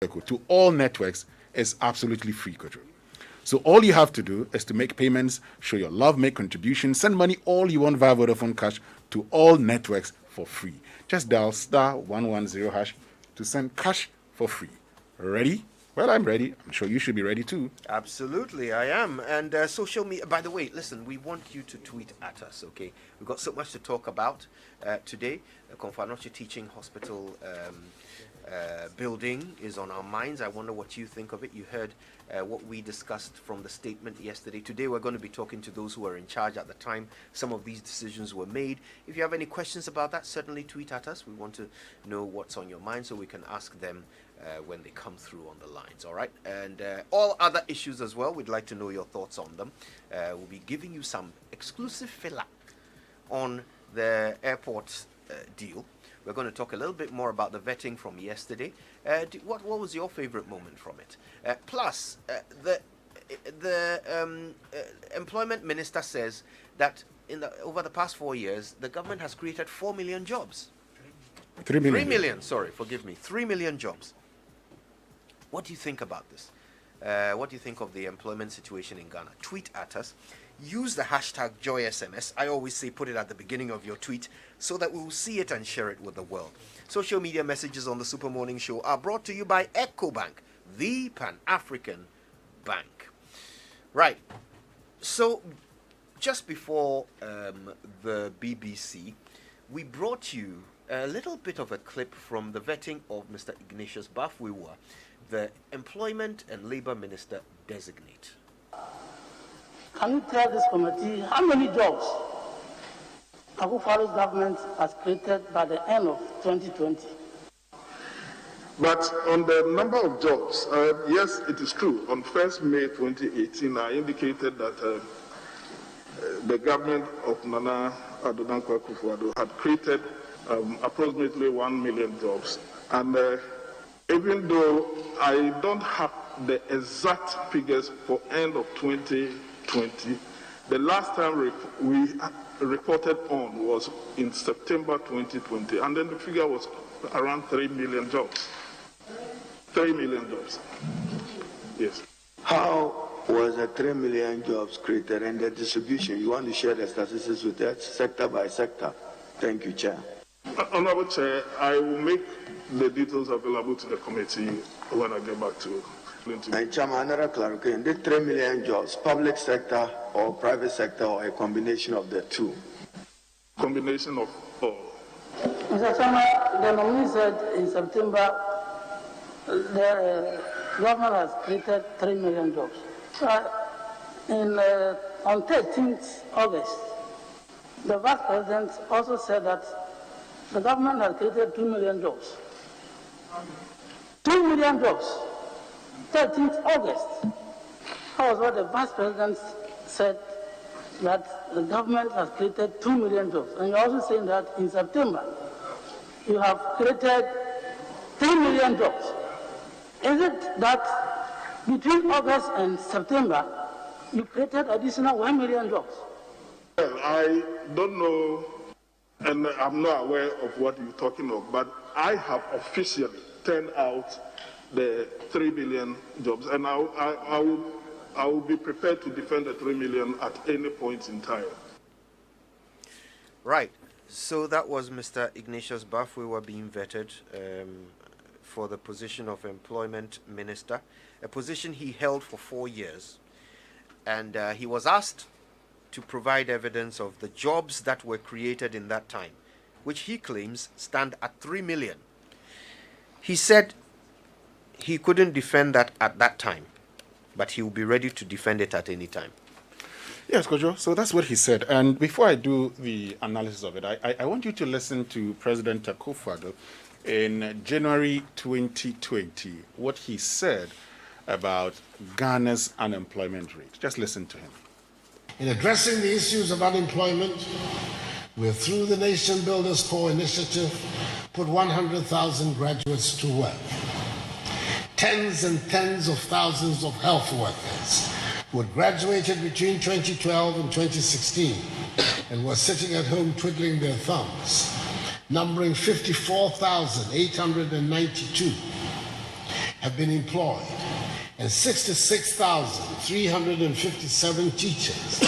to all networks is absolutely free, Kojo. So all you have to do is to make payments, show your love, make contributions, send money all you want via Vodafone Cash to all networks for free. Just dial *110# to send cash for free. Ready? Well, I'm ready. I'm sure you should be ready too. Absolutely, I am. And social media, by the way, listen, we want you to tweet at us, okay? We've got so much to talk about today. Konfanoche Teaching Hospital building is on our minds. I wonder what you think of it. You heard what we discussed from the statement yesterday. Today we're going to be talking to those who were in charge at the time. Some of these decisions were made. If you have any questions about that, certainly tweet at us. We want to know what's on your mind so we can ask them when they come through on the lines, all right? And all other issues as well, we'd like to know your thoughts on them. We'll be giving you some exclusive filler on the airport deal. We're going to talk a little bit more about the vetting from yesterday. What was your favorite moment from it? Plus, the employment minister says that over the past 4 years, the government has created 4 million jobs. 3 million. 3 million, sorry, forgive me. 3 million jobs. What do you think about this? What do you think of the employment situation in Ghana? Tweet at us. Use the hashtag JoySMS. I always say put it at the beginning of your tweet so that we will see it and share it with the world. Social media messages on the Super Morning Show are brought to you by EcoBank, the Pan-African Bank. Right. So just before the BBC, we brought you a little bit of a clip from the vetting of Mr. Ignatius Bafwiwa, the Employment and Labour Minister designate. Can you tell this committee how many jobs Akufo-Addo's government has created by the end of 2020? But on the number of jobs, yes, it is true. On 1st May 2018, I indicated that the government of Nana Addo Dankwa Akufo-Addo had created approximately 1 million jobs. And even though I don't have the exact figures for end of 2020, the last time we reported on was in September 2020, and then the figure was around 3 million jobs. 3 million jobs. Yes. How was the 3 million jobs created and the distribution? You want to share the statistics with us, sector by sector? Thank you, Chair. Honorable Chair, I will make the details available to the committee when I get back to and Chairman, another clarification. The 3 million jobs, public sector or private sector or a combination of the two? Combination of all. Mr. Chairman, the nominee said in September the government has created 3 million jobs. On 13th August, the Vice President also said that the government has created 2 million jobs. 2 million jobs. 13th August. That was what the Vice President said, that the government has created 2 million jobs. And you're also saying that in September, you have created 3 million jobs. Is it that between August and September, you created additional 1 million jobs? Well, I don't know, and I'm not aware of what you're talking of, but I have officially turned out the 3 billion jobs, and I will be prepared to defend the 3 million at any point in time. Right. So that was Mr. Ignatius Bafwiwa being vetted for the position of Employment Minister, a position he held for 4 years. And he was asked to provide evidence of the jobs that were created in that time, which he claims stand at 3 million. He said he couldn't defend that at that time, but he will be ready to defend it at any time. Yes, Kojo. So that's what he said. And before I do the analysis of it, I want you to listen to President Akufo-Addo in January 2020, what he said about Ghana's unemployment rate. Just listen to him. In addressing the issues of unemployment, we have, through the Nation Builders Corps initiative, put 100,000 graduates to work. Tens and tens of thousands of health workers who had graduated between 2012 and 2016 and were sitting at home twiddling their thumbs, numbering 54,892, have been employed, and 66,357 teachers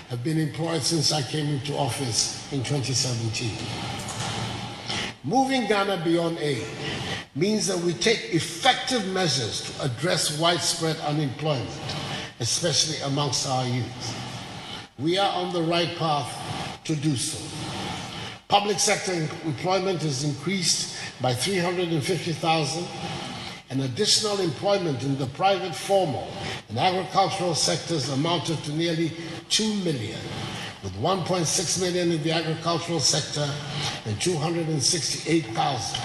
have been employed since I came into office in 2017. Moving Ghana beyond aid means that we take effective measures to address widespread unemployment, especially amongst our youth. We are on the right path to do so. Public sector employment has increased by 350,000, and additional employment in the private, formal, and agricultural sectors amounted to nearly 2 million, with 1.6 million in the agricultural sector and 268,000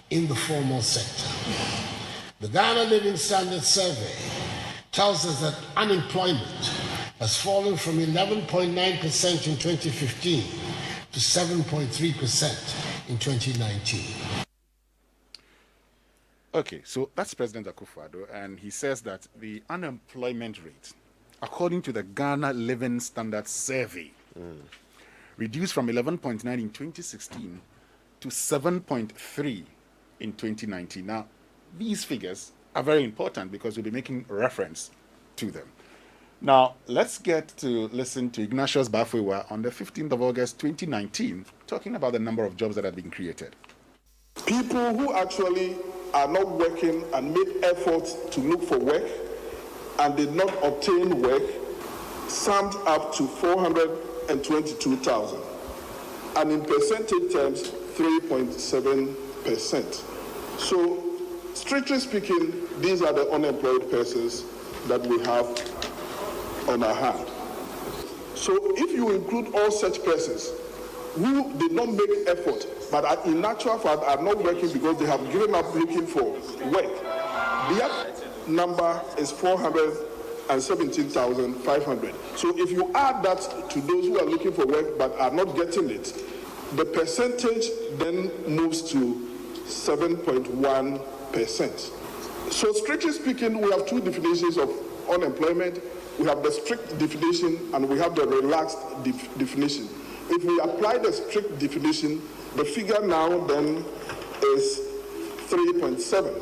in the formal sector. The Ghana Living Standard Survey tells us that unemployment has fallen from 11.9% in 2015 to 7.3% in 2019. Okay, so that's President Akufo-Addo, and he says that the unemployment rate, according to the Ghana Living Standard Survey, reduced from 11.9 in 2016 to 7.3 in 2019. Now, these figures are very important because we'll be making reference to them. Now, let's get to listen to Ignatius Bafwewa on the 15th of August 2019, talking about the number of jobs that have been created. People who actually are not working and made efforts to look for work and did not obtain work summed up to 422,000, and in percentage terms, 3.7%. So, strictly speaking, these are the unemployed persons that we have on our hand. So, if you include all such persons who did not make effort but are in actual fact are not working because they have given up looking for work, their number is 417,500. So if you add that to those who are looking for work but are not getting it, the percentage then moves to 7.1%. So strictly speaking, we have two definitions of unemployment. We have the strict definition and we have the relaxed definition. If we apply the strict definition, the figure now then is 3.7.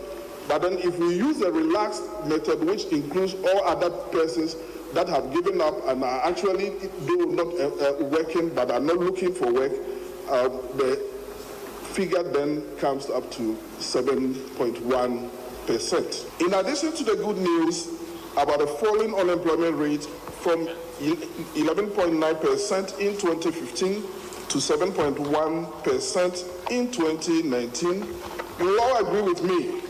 But then if we use the relaxed method, which includes all other persons that have given up and are actually not working but are not looking for work, the figure then comes up to 7.1%. In addition to the good news about a falling unemployment rate from 11.9% in 2015 to 7.1% in 2019, you will all agree with me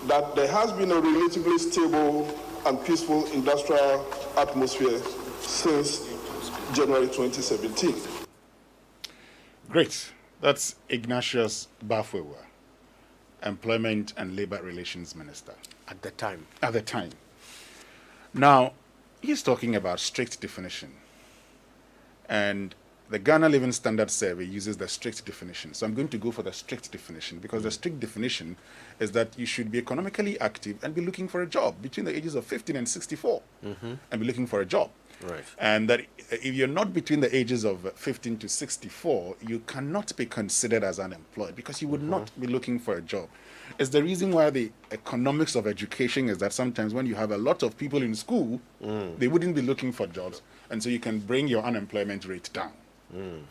that there has been a relatively stable and peaceful industrial atmosphere since January 2017. Great. That's Ignatius Bafwewa, Employment and Labor Relations Minister. At the time. At the time. Now, he's talking about strict definition. And the Ghana Living Standard Survey uses the strict definition. So I'm going to go for the strict definition because the strict definition is that you should be economically active and be looking for a job between the ages of 15 and 64 and be looking for a job. Right. And that if you're not between the ages of 15 to 64, you cannot be considered as unemployed because you would not be looking for a job. It's the reason why the economics of education is that sometimes when you have a lot of people in school, they wouldn't be looking for jobs. And so you can bring your unemployment rate down.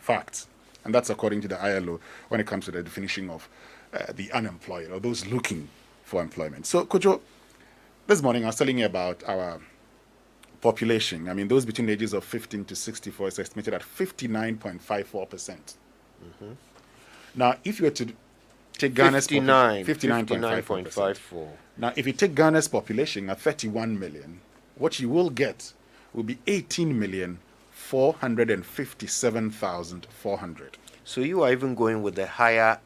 Facts. And that's according to the ILO when it comes to the definition of the unemployed or those looking for employment. So, Kojo, this morning I was telling you about our population. I mean, those between the ages of 15 to 64 is estimated at 59.54%. Now, if you were to take Ghana's 59.54%. Now, if you take Ghana's population at 31 million, what you will get will be 18,457,400. So you are even going with the higher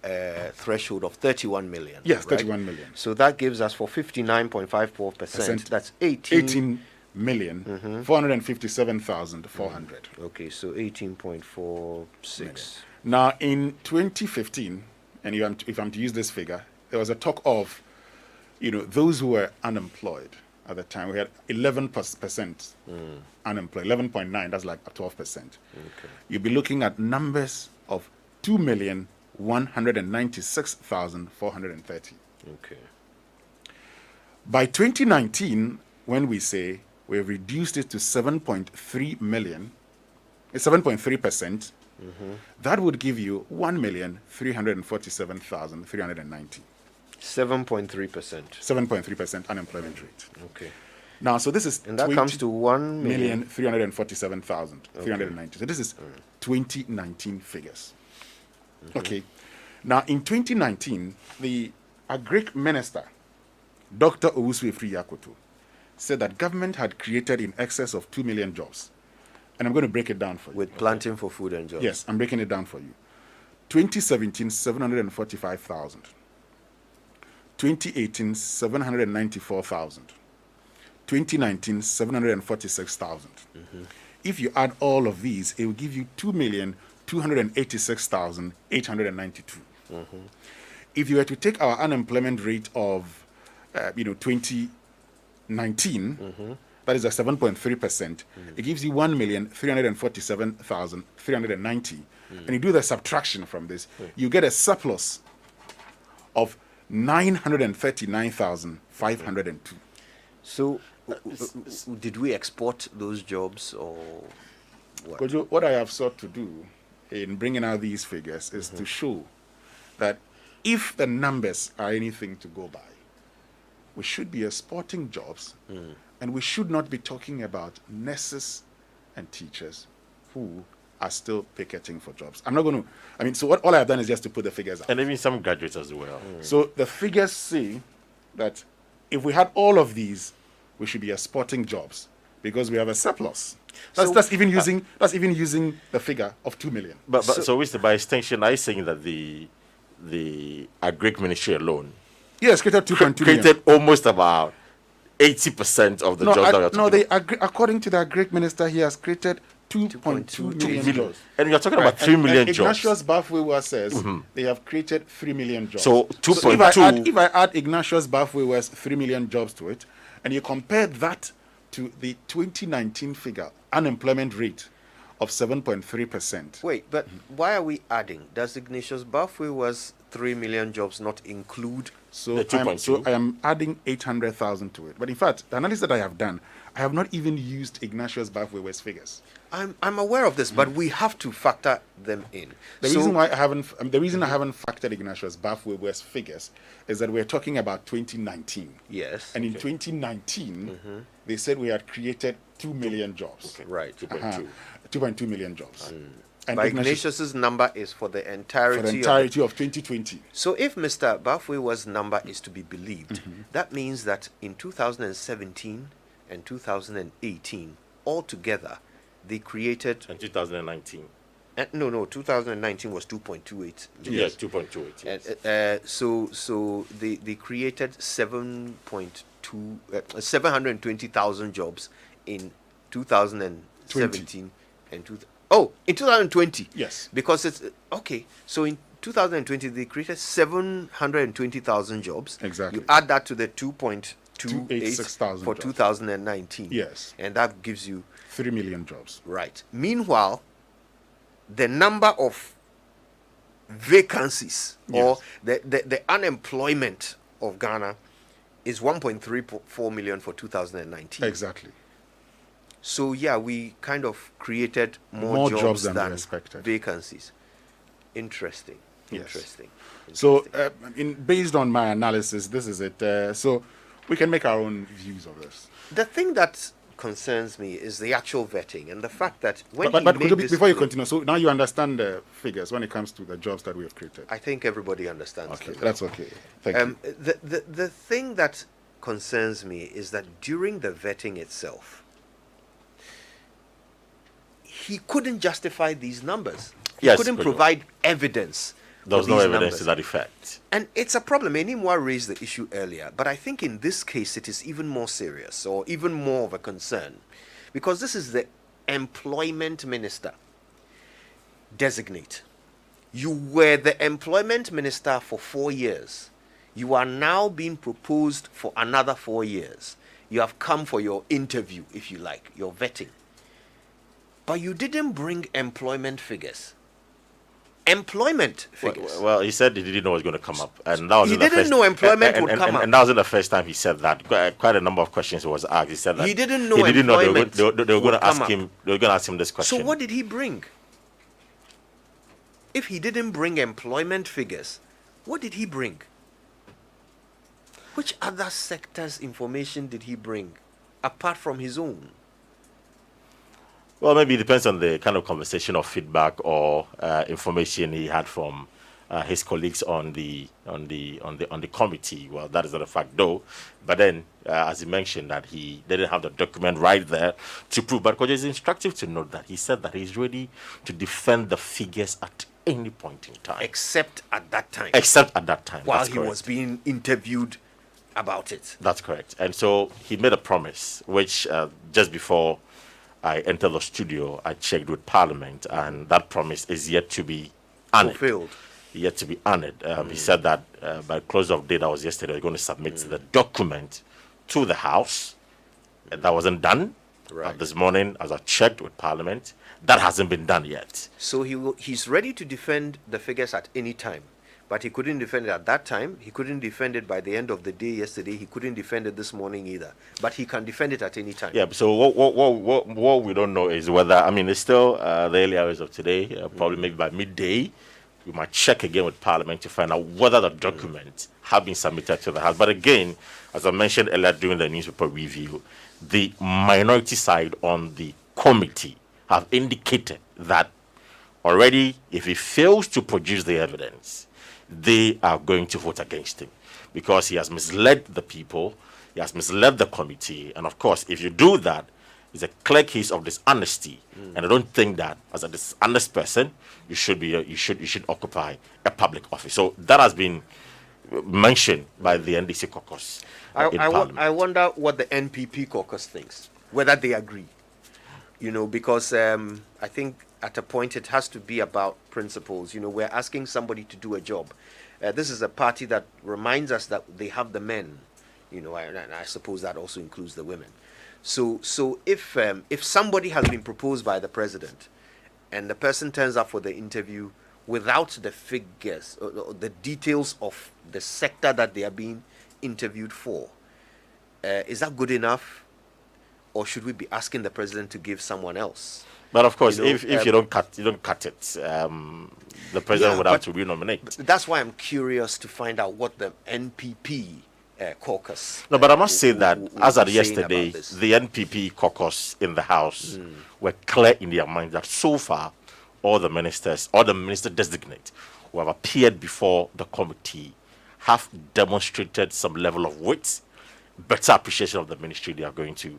threshold of 31 million. Yes, right? 31 million. So that gives us for 59.54%. That's 18,457,400. Okay, so 18.46. Now, in 2015, and if I'm to use this figure, there was a talk of, those who were unemployed at the time. We had 11% unemployed, 11.9, that's like 12%. Okay. You'll be looking at numbers of 2,196,430. Okay. By 2019, when we say we've reduced it to 7.3 million, 7.3%, that would give you 1,347,390. 7.3%. 7.3% unemployment rate. Okay. Now, so this is And that comes to 1,347,390. So this is 2019 figures. Okay. Now, in 2019, the Agric Minister, Dr. Owusu Efri-Yakoto, said that government had created in excess of 2 million jobs. And I'm going to break it down for you. With planting for food and jobs. Yes, I'm breaking it down for you. 2017, 745,000. 2018, 794,000. 2019, 746,000. If you add all of these, it will give you 2,286,892. If you were to take our unemployment rate of, 2019, that is a 7.3%, it gives you 1,347,390. And you do the subtraction from this, you get a surplus of 939,502. So, did we export those jobs or what? Kojo, what I have sought to do in bringing out these figures is to show that if the numbers are anything to go by, we should be exporting jobs, and we should not be talking about nurses and teachers who are still picketing for jobs. I'm not going to, so all I have done is just to put the figures out. And even some graduates as well. So the figures say that if we had all of these, we should be exporting jobs because we have a surplus. That's even using the figure of 2 million. But by extension, are you saying that the Agric Ministry alone Yes, created 2.2 million. created almost about 80% of the jobs that we are talking about? According to the Greek minister, he has created 2.2 million jobs. And you're talking about 3 million jobs. Ignatius Bafwewa says they have created 3 million jobs. So 2.2. If I add Ignatius Bafwewa's 3 million jobs to it, and you compare that to the 2019 figure, unemployment rate of 7.3%. Wait, but why are we adding? Does Ignatius Bafwewa's 3 million jobs not include? So The 2.2. I am adding 800,000 to it. But in fact, the analysis that I have done, I have not even used Ignatius Bafwewa's figures. I'm aware of this, but we have to factor them in. The reason I haven't factored Ignatius Bafwewa's figures is that we're talking about 2019. Yes. And in 2019, they said we had created 2 million jobs. Right. 2.2. 2.2 million jobs. And But Ignatius, Ignatius's number is for the entirety, for the entirety of 2020. So if Mr. Bafwewa's number is to be believed, that means that in 2017 and 2018, altogether, they created... And 2019. No, 2019 was 2.28. Yes, 2.28. Yes. So they created 720,000 jobs in 2017 and in 2020. Yes. Because it's okay. So in 2020 they created 720,000 jobs. Exactly. You add that to the 2.28 286,000 for jobs. 2019. Yes. And that gives you 3 million jobs. right. Meanwhile, the number of vacancies or the unemployment of Ghana is 1.34 million for 2019. Exactly. So yeah, we kind of created more jobs than we than expected. vacancies. Interesting. Yes. Interesting. So, based on my analysis, this is it. So, we can make our own views of this. The thing that concerns me is the actual vetting and the fact that when But he made could you, this before you claim- continue, so now you understand the figures when it comes to the jobs that we have created. I think everybody understands. Okay, them. that's okay. Thank you. The thing that concerns me is that during the vetting itself, he couldn't justify these numbers. He Yes, couldn't Kojo. provide evidence. There was for no these evidence numbers. to that effect. And it's a problem. Enimwa raised the issue earlier, but I think in this case it is even more serious or even more of a concern because this is the employment minister designate. You were the employment minister for 4 years. You are now being proposed for another 4 years. You have come for your interview, if you like, your vetting. But you didn't bring employment figures. employment figures. Well, he said he didn't know it was going to come up, and that was He didn't know employment would come up. And that wasn't the first time he said that. Quite a number of questions was asked. He said that He didn't know they were employment they were going would to ask come him. up. They were going to ask him this question. So what did he bring? If he didn't bring employment figures, what did he bring? Which other sector's information did he bring apart from his own? Well, maybe it depends on the kind of conversation or feedback or information he had from his colleagues on the committee. Well, that is not a fact, though. But then, as he mentioned, that he didn't have the document right there to prove. But it's instructive to note that he said that he's ready to defend the figures at any point in time, Except at that time. except at that time. While That's he correct. was being interviewed about it. That's correct. And so he made a promise, which just before I entered the studio, I checked with Parliament, and that promise is yet to be honored. Fulfilled. Yet to be honored. He said that by close of day, that was yesterday, they're going to submit the document to the House. And that wasn't done. Right. This morning, as I checked with Parliament, that hasn't been done yet. So he's ready to defend the figures at any time. But he couldn't defend it at that time. He couldn't defend it by the end of the day yesterday. He couldn't defend it this morning either. But he can defend it at any time. Yeah, so what we don't know is whether, I mean, it's still the early hours of today, probably maybe by midday, we might check again with Parliament to find out whether the documents have been submitted to the House. But again, as I mentioned earlier during the newspaper review, the minority side on the committee have indicated that already, if he fails to produce the evidence, they are going to vote against him because he has misled the people, he has misled the committee, and of course, if you do that, it's a clear case of dishonesty. And I don't think that as a dishonest person, you should occupy a public office. So that has been mentioned by the NDC caucus in Parliament. I wonder what the NPP caucus thinks, whether they agree. Because I think at a point it has to be about principles. We're asking somebody to do a job. This is a party that reminds us that they have the men, and I suppose that also includes the women. So if somebody has been proposed by the president and the person turns up for the interview without the figures or the details of the sector that they are being interviewed for, is that good enough? Or should we be asking the president to give someone else? But of course, if you don't cut it, the president would have to renominate. That's why I'm curious to find out what the NPP caucus. No, but I must say that as of saying yesterday, about this. the NPP caucus in the House were clear in their minds that so far, all the ministers, or the minister designate who have appeared before the committee have demonstrated some level of wit, better appreciation of the ministry they are going to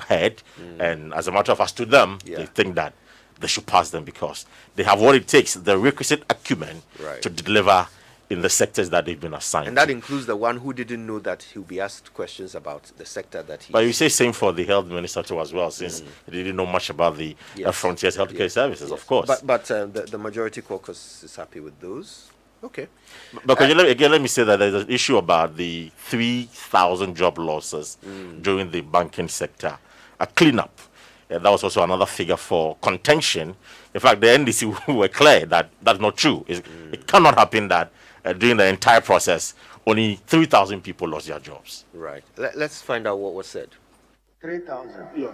head. And as a matter of fact, to them, they think that they should pass them because they have what it takes, the requisite acumen to deliver in the sectors that they've been assigned. And that to. includes the one who didn't know that he'll be asked questions about the sector that he. But you say same for the health minister too as well, since he didn't know much about the Frontiers Healthcare Services, of course. But the majority caucus is happy with those. Okay. But let me say that there's an issue about the 3,000 job losses during the banking sector. A cleanup. That was also another figure for contention. In fact, the NDC were clear that that's not true. It cannot happen that during the entire process, only 3,000 people lost their jobs. Right. Let's find out what was said. 3,000. Yeah.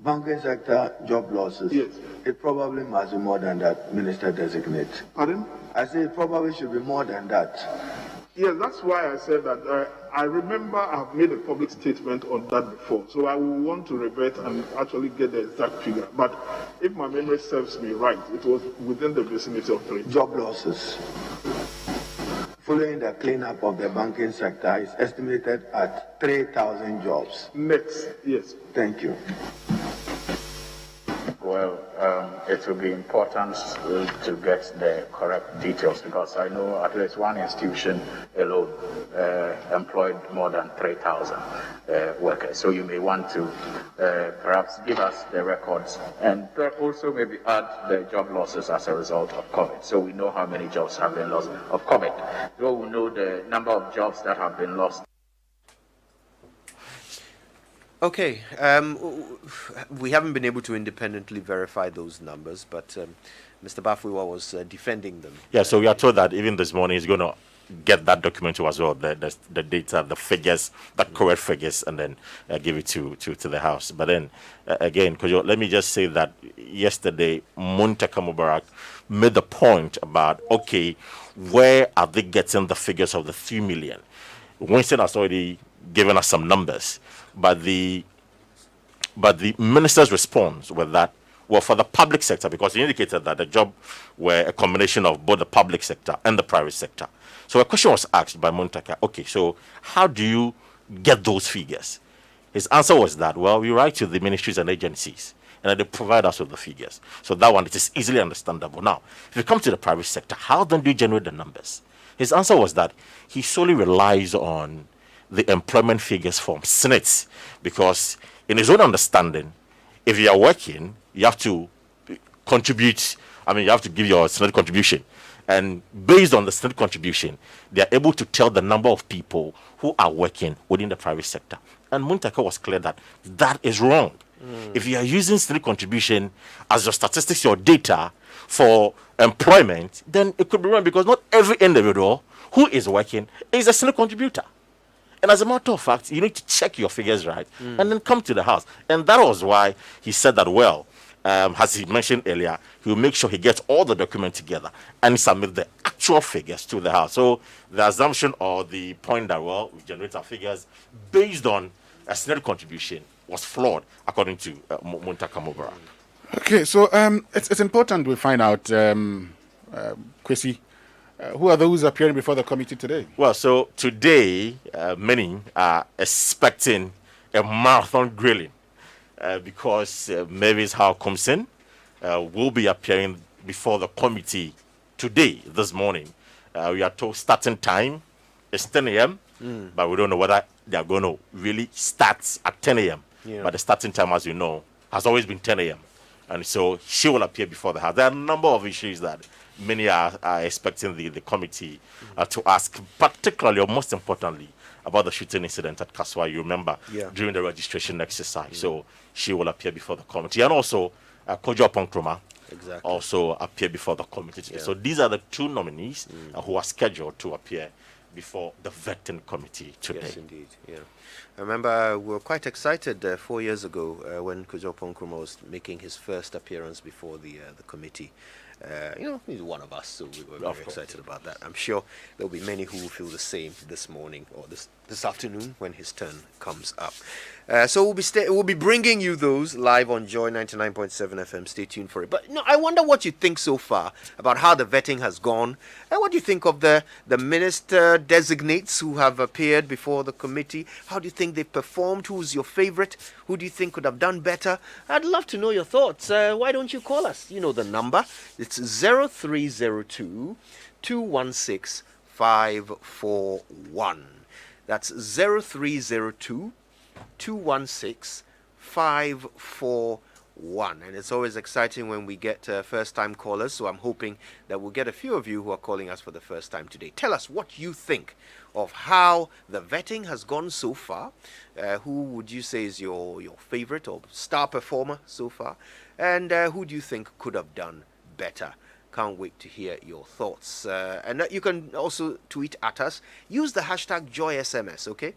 Banking sector job losses. Yes. It probably must be more than that, Minister Designate. Pardon? I say it probably should be more than that. Yes, that's why I said that. I remember I've made a public statement on that before, so I will want to revert and actually get the exact figure. But if my memory serves me right, it was within the vicinity of 3. Job losses. Following the cleanup of the banking sector is estimated at 3,000 jobs. Net, yes. Thank you. Well, it will be important to get the correct details because I know at least one institution alone employed more than 3,000 workers. So you may want to perhaps give us the records and also maybe add the job losses as a result of COVID. So we know how many jobs have been lost of COVID. So we know the number of jobs that have been lost. Okay, we haven't been able to independently verify those numbers, but Mr. Bafuwa was defending them. Yeah, so we are told that even this morning he's going to get that document to as well, the data, the figures, the correct figures, and then give it to the House. But then, again, let me just say that yesterday, Muntaka Mubarak made the point about, okay, where are they getting the figures of the 3 million? Winston has already given us some numbers, but the minister's response was that, well, for the public sector, because he indicated that the job were a combination of both the public sector and the private sector. So a question was asked by Muntaka, okay, so how do you get those figures? His answer was that, well, we write to the ministries and agencies, and they provide us with the figures. So that one, it is easily understandable. Now, if you come to the private sector, how then do you generate the numbers? His answer was that he solely relies on the employment figures from SNITs, because in his own understanding, if you are working, you have to contribute. I mean, you have to give your SNIT contribution. And based on the SNIT contribution, they are able to tell the number of people who are working within the private sector. And Muntaka was clear that that is wrong. If you are using SNIT contribution as your statistics, your data for employment, then it could be wrong, because not every individual who is working is a SNIT contributor. And as a matter of fact, you need to check your figures right and then come to the House. And that was why he said that, well, as he mentioned earlier, he will make sure he gets all the documents together and submit the actual figures to the House. So the assumption or the point that, well, we generate our figures based on a SNIT contribution was flawed, according to Muntaka Mubarak. Okay, so it's important we find out, Kwesi, who are those appearing before the committee today? Well, so today, many are expecting a marathon grilling because Mavis Howe Kumsen will be appearing before the committee today, this morning. We are told starting time is 10 a.m., but we don't know whether they are going to really start at 10 a.m. Yeah. But the starting time, as you know, has always been 10 a.m. And so she will appear before the House. There are a number of issues that many are expecting the committee to ask, particularly or most importantly, about the shooting incident at Kaswa, you remember, during the registration exercise. So she will appear before the committee. And also, Kojo Ponkroma also appear before the committee today. So these are the two nominees who are scheduled to appear before the vetting committee today. Yes, indeed. Yeah. I remember we were quite excited 4 years ago when Kojo Ponkroma was making his first appearance before the committee. He's one of us, so we were very excited about that. I'm sure there will be many who will feel the same this morning or this afternoon when his turn comes up. So we'll be bringing you those live on Joy 99.7 FM. Stay tuned for it. But I wonder what you think so far about how the vetting has gone, and what do you think of the minister designates who have appeared before the committee. How do you think they performed? Who's your favorite? Who do you think could have done better? I'd love to know your thoughts. Why don't you call us? You know the number. It's 0302 216 541. That's 0302 216 541. And it's always exciting when we get first time callers, so I'm hoping that we'll get a few of you who are calling us for the first time today. Tell us what you think of how the vetting has gone so far. Who would you say is your favorite or star performer so far? And who do you think could have done better? Can't wait to hear your thoughts. And you can also tweet at us. Use the hashtag JoySMS, okay?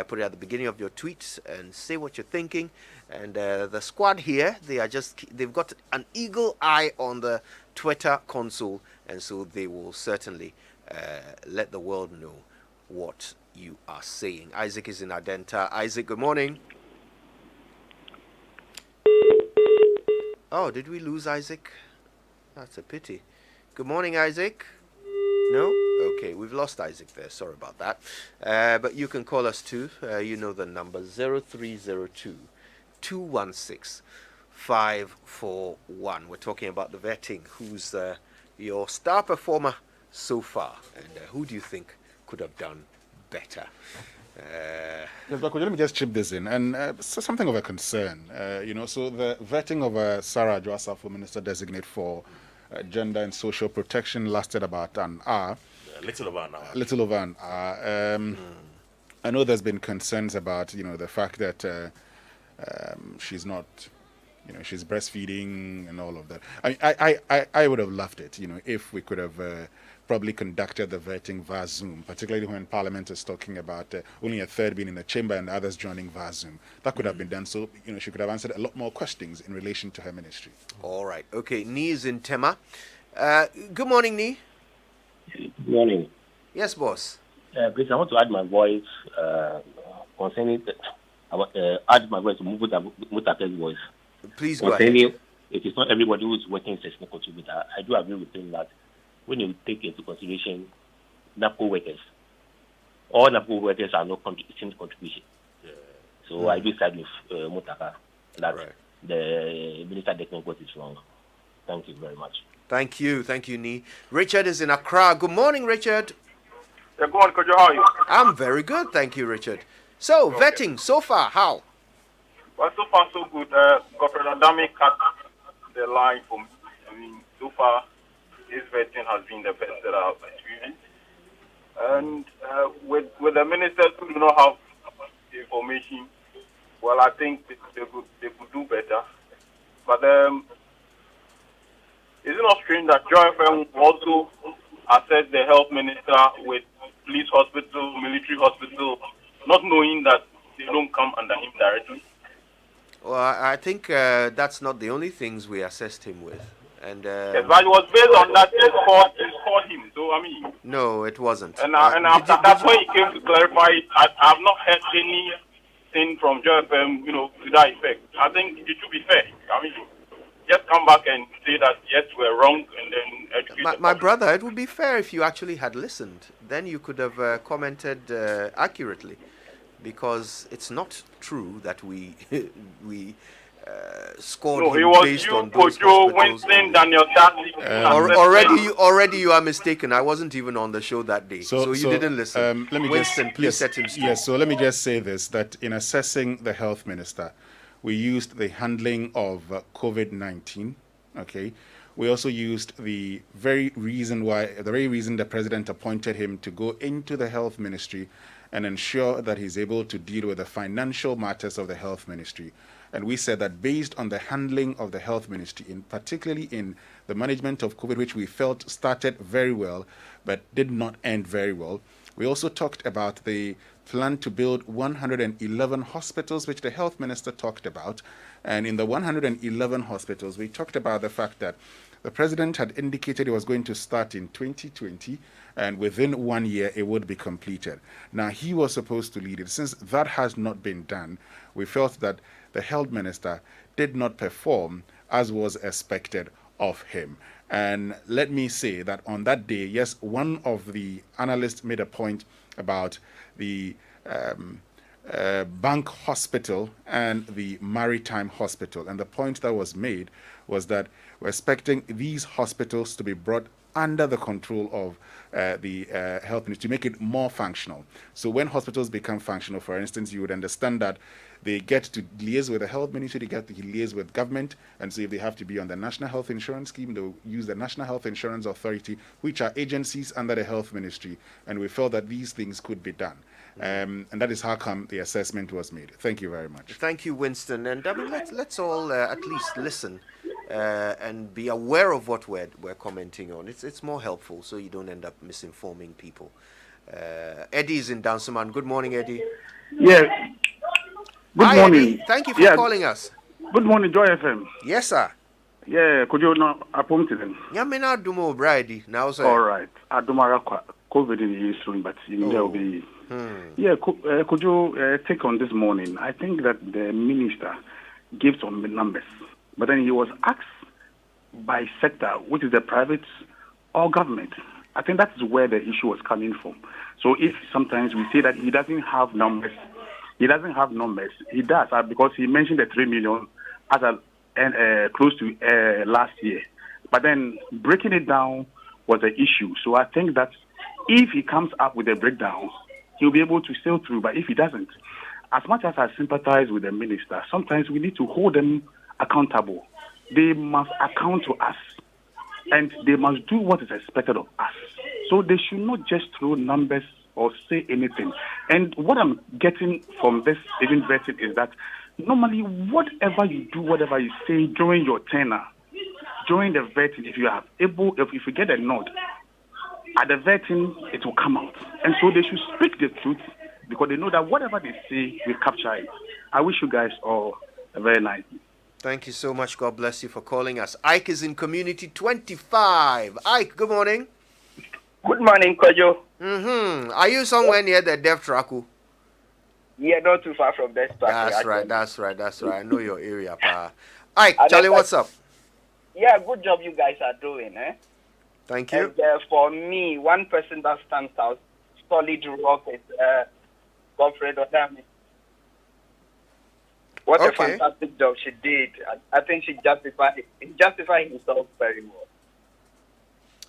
Put it at the beginning of your tweets and say what you're thinking. And the squad here, they've got an eagle eye on the Twitter console, and so they will certainly let the world know what you are saying. Isaac is in Adenta. Isaac, good morning. Oh, did we lose Isaac? That's a pity. Good morning, Isaac. No? Okay, we've lost Isaac there. Sorry about that. But you can call us too. You know the number 0302 216 541. We're talking about the vetting. Who's your star performer so far? And who do you think could have done better? Let me just chip this in, and something of a concern. So the vetting of Sarah Adwoa-Safo, Minister Designate for Gender and Social Protection, lasted about an hour. Little over an hour. I know there's been concerns about, the fact that she's not, she's breastfeeding and all of that. I would have loved it, if we could have probably conducted the vetting via Zoom, particularly when Parliament is talking about only a third being in the chamber and the others joining via Zoom. That could have been done, so she could have answered a lot more questions in relation to her ministry. All right. Okay. Nee is in Tema. Good morning, Nee. Good morning. Yes, boss. Please, I want to add my voice concerning add my voice to Mutake's voice. Please go ahead. It is not everybody who is working as a contributor. I do agree with him that when you take into consideration NAPCO workers, all NAPCO workers are not same contribution. Yeah. So I do side with Mutaka that the minister declaring what is wrong. Thank you very much. Thank you, Nee. Richard is in Accra. Good morning, Richard. Yeah, good morning, Kojo. How are you? I'm very good, thank you, Richard. So, vetting so far, how? Well, so far so good. Governor Adame cut the line for me. I mean, so far, his vetting has been the best that I've experienced. And with the ministers who do not have information, well, I think they could do better. But is it not strange that Joy FM also assessed the health minister with police hospital, military hospital, not knowing that they don't come under him directly? Well, I think that's not the only things we assessed him with. And yes, but it was based on that it's called him. So I mean, no, it wasn't. And after that's when he came to clarify it. I've not heard anything from Joy FM, to that effect. I think it should be fair. I mean, just come back and say that yes, we're wrong, and then educate. My brother, it would be fair if you actually had listened. Then you could have commented accurately, because it's not true that we scored him based on those hospitals. Already you are mistaken. I wasn't even on the show that day, so you didn't listen. Please set him straight. Yes, so let me just say this, that in assessing the health minister, we used the handling of COVID-19, okay? We also used the very reason the president appointed him to go into the health ministry and ensure that he's able to deal with the financial matters of the health ministry. And we said that based on the handling of the health ministry, particularly in the management of COVID, which we felt started very well, but did not end very well, we also talked about the plan to build 111 hospitals, which the health minister talked about. And in the 111 hospitals, we talked about the fact that the president had indicated it was going to start in 2020, and within 1 year it would be completed. Now, he was supposed to lead it. Since that has not been done, we felt that the health minister did not perform as was expected of him. And let me say that on that day, yes, one of the analysts made a point about the Bank Hospital and the Maritime Hospital. And the point that was made was that we're expecting these hospitals to be brought under the control of the health ministry to make it more functional. So when hospitals become functional, for instance, you would understand that they get to liaise with the health ministry, they get to liaise with government, and so if they have to be on the National Health Insurance Scheme, they'll use the National Health Insurance Authority, which are agencies under the health ministry, and we felt that these things could be done. And that is how come the assessment was made. Thank you very much. Thank you, Winston. And I mean, let's all at least listen and be aware of what we're commenting on. It's more helpful, so you don't end up misinforming people. Eddie is in Dansoman. Good morning, Eddie. Yes. Good morning. Eddie. Thank you for calling us. Good morning, Joy FM. Yes, sir. Yeah, could you not appoint them? Yeah, me not do more Brady now, sir. All right. I do my COVID in the soon, but there will be. Yeah, could you take on this morning? I think that the minister gave some numbers, but then he was asked by sector, which is the private or government. I think that's where the issue was coming from. So if sometimes we say that he doesn't have numbers, he does, because he mentioned the 3 million as close to last year. But then breaking it down was an issue. So I think that if he comes up with a breakdown, he'll be able to sail through. But if he doesn't, as much as I sympathize with the minister, sometimes we need to hold them accountable. They must account to us, and they must do what is expected of us. So they should not just throw numbers or say anything. And what I'm getting from this even vetting is that normally, whatever you do, whatever you say during your tenure, during the vetting, if you get a nod, at the vetting, it will come out. And so they should speak the truth because they know that whatever they say, we capture it. I wish you guys all a very nice day. Thank you so much. God bless you for calling us. Ike is in Community 25. Ike, good morning. Good morning, Kojo. Are you somewhere near the Dev Traku? Yeah, not too far from that. That's right. I know your area, pa. Ike, Charlie, what's up? Yeah, good job you guys are doing, eh? Thank you. And for me, one person that stands out, solid rock, is Godfrey Odami. What a fantastic job she did. I think he justified himself very well.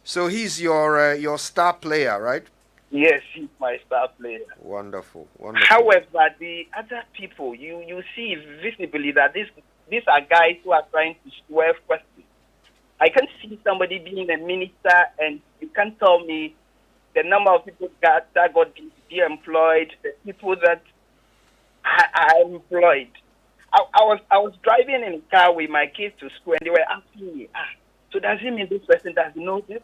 So he's your star player, right? Yes, he's my star player. Wonderful. However, the other people, you see visibly that these are guys who are trying to swerve questions. I can see somebody being a minister and you can't tell me the number of people that got de-employed, the people that are employed. I was driving in a car with my kids to school and they were asking me, so does it mean this person doesn't know this?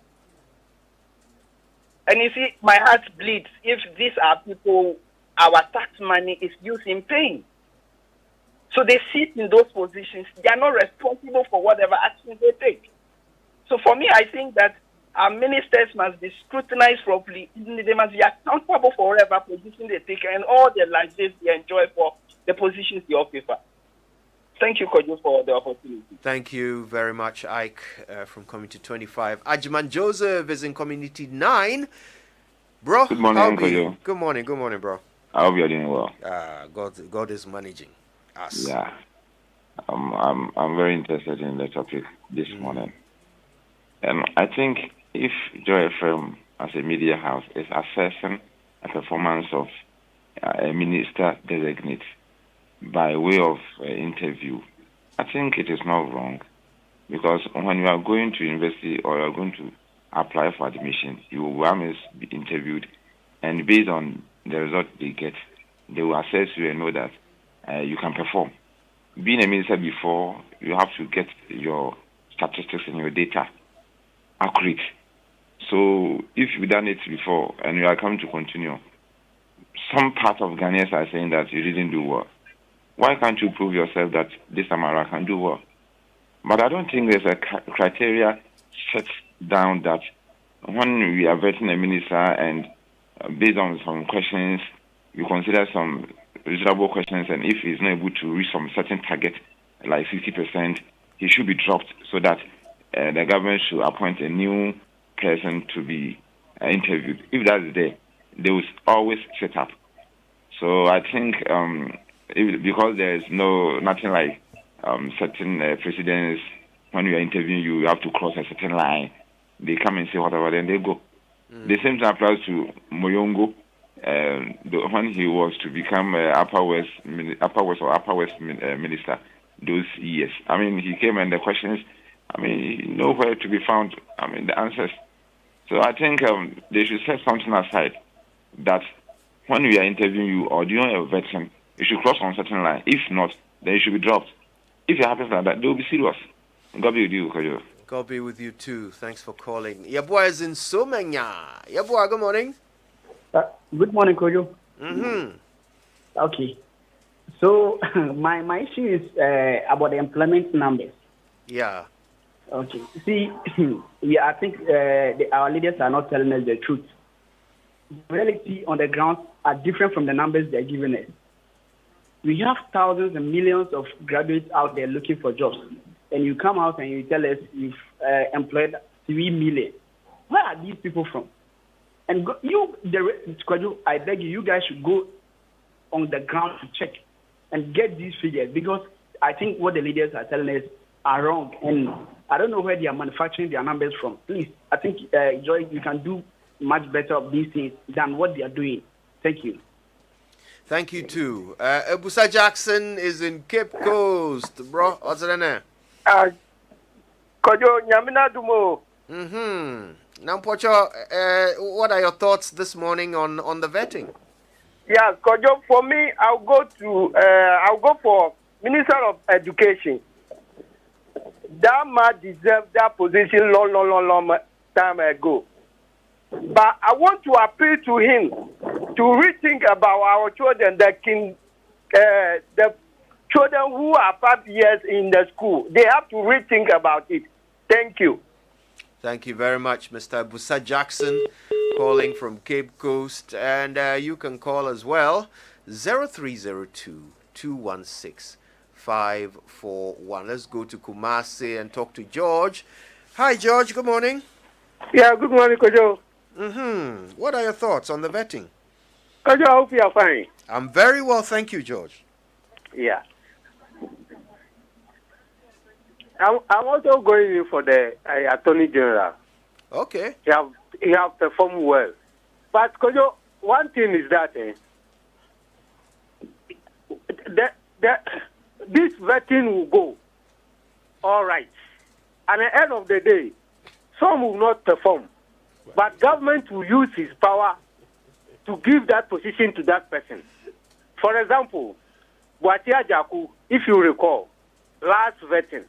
And you see, my heart bleeds if these are people, our tax money is used in pain. So they sit in those positions. They are not responsible for whatever action they take. So for me, I think that our ministers must be scrutinized properly. They must be accountable for whatever position they take and all the lives they enjoy for the positions they occupy. Thank you, Kojo, for the opportunity. Thank you very much, Ike, from Community 25. Ajman Joseph is in Community 9. Bro, good morning, Kojo. Good morning, bro. I hope you're doing well. God is managing us. Yeah. I'm very interested in the topic this morning. And I think if Joy FM as a media house is assessing a performance of a minister designate by way of interview, I think it is not wrong, because when you are going to university or you are going to apply for admission, you will always be interviewed, and based on the result they get, they will assess you and know that you can perform. Being a minister before, you have to get your statistics and your data accurate. So if you've done it before and you are coming to continue, some part of Ghanaians are saying that you didn't do well. Why can't you prove yourself that this time around can do well? But I don't think there's a criteria set down that when we are vetting a minister and based on some questions, you consider some reasonable questions, and if he's not able to reach some certain target, like 60%, he should be dropped so that the government should appoint a new person to be interviewed. If that's there, they will always set up. So I think because there is nothing like certain presidents, when you are interviewing you have to cross a certain line. They come and say whatever, then they go. The same thing applies to Moyongo. When he was to become Upper West minister those years. I mean, he came and the questions, nowhere to be found, the answers. So I think they should set something aside that when we are interviewing you or doing a veteran, you should cross on a certain line. If not, then you should be dropped. If it happens like that, they will be serious. God be with you, Kojo. God be with you too. Thanks for calling. Yabua is in Somenya. Yabua, good morning. Good morning, Kojo. Okay. So my issue is about the employment numbers. Yeah. Okay. See, I think our leaders are not telling us the truth. The reality on the ground are different from the numbers they're giving us. We have thousands and millions of graduates out there looking for jobs. And you come out and you tell us you've employed 3 million. Where are these people from? And I beg you, you guys should go on the ground to check and get these figures, because I think what the leaders are telling us are wrong. And I don't know where they are manufacturing their numbers from. Please, I think, Joy, you can do much better of these things than what they are doing. Thank you. Thank you, too. Ebusa Jackson is in Cape Coast. Bro, what's the name? Kojo Nyamina Dumo. Nampocho, what are your thoughts this morning on the vetting? Yeah, Kojo, for me, I'll go for education. That man deserved that position long time ago. But I want to appeal to him to rethink about our children, the children who are 5 years in the school. They have to rethink about it. Thank you. Thank you very much, Mr. Busa Jackson, calling from Cape Coast. And you can call as well, 0302-216-541. Let's go to Kumasi and talk to George. Hi, George. Good morning. Yeah, good morning, Kojo. What are your thoughts on the vetting? Kojo, I hope you are fine. I'm very well, thank you, George. Yeah. I'm also going in for the Attorney General. Okay. He have performed well. But, Kojo, one thing is that this vetting will go all right. And at the end of the day, some will not perform. But government will use his power to give that position to that person. For example, Boatia Jaku, if you recall, last vetting,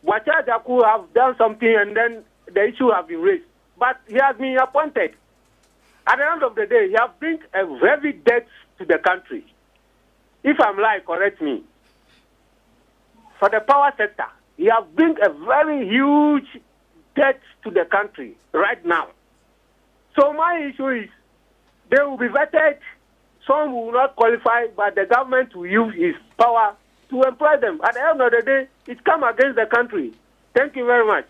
Boatia Jaku have done something and then the issue have been raised. But he has been appointed. At the end of the day, he has bring a heavy debt to the country. If I'm lying, correct me. For the power sector, he has bring a very huge debt to the country right now. So my issue is, they will be vetted. Some will not qualify, but the government will use its power to employ them. At the end of the day, it comes against the country. Thank you very much.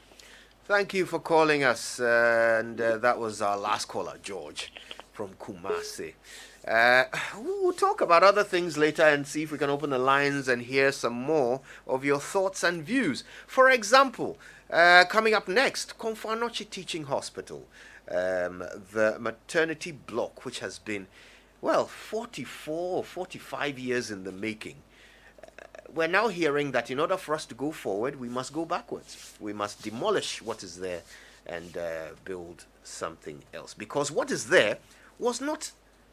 Thank you for calling us. And that was our last caller, George from Kumasi. We'll talk about other things later and see if we can open the lines and hear some more of your thoughts and views. For example, coming up next, Konfanochi Teaching Hospital, the maternity block, which has been, 44 or 45 years in the making. We're now hearing that in order for us to go forward, we must go backwards. We must demolish what is there and build something else. Because what is there was not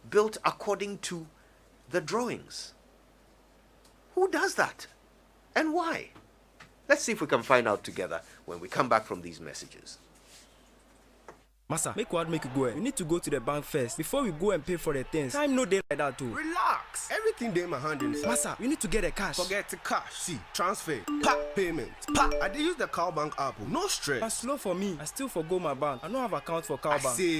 built according to the drawings. Who does that? And why? Let's see if we can find out together when we come back from these messages. Massa, make you go. We need to go to the bank first before we go and pay for the things. Time no day like that too. Relax. Everything dey in my hand inside. Massa, we need to get the cash. Forget the cash. See, transfer, payment. I dey use the Cow Bank app. No stress. That's slow for me. I still forgo my bank. I don't have account for Cow Bank.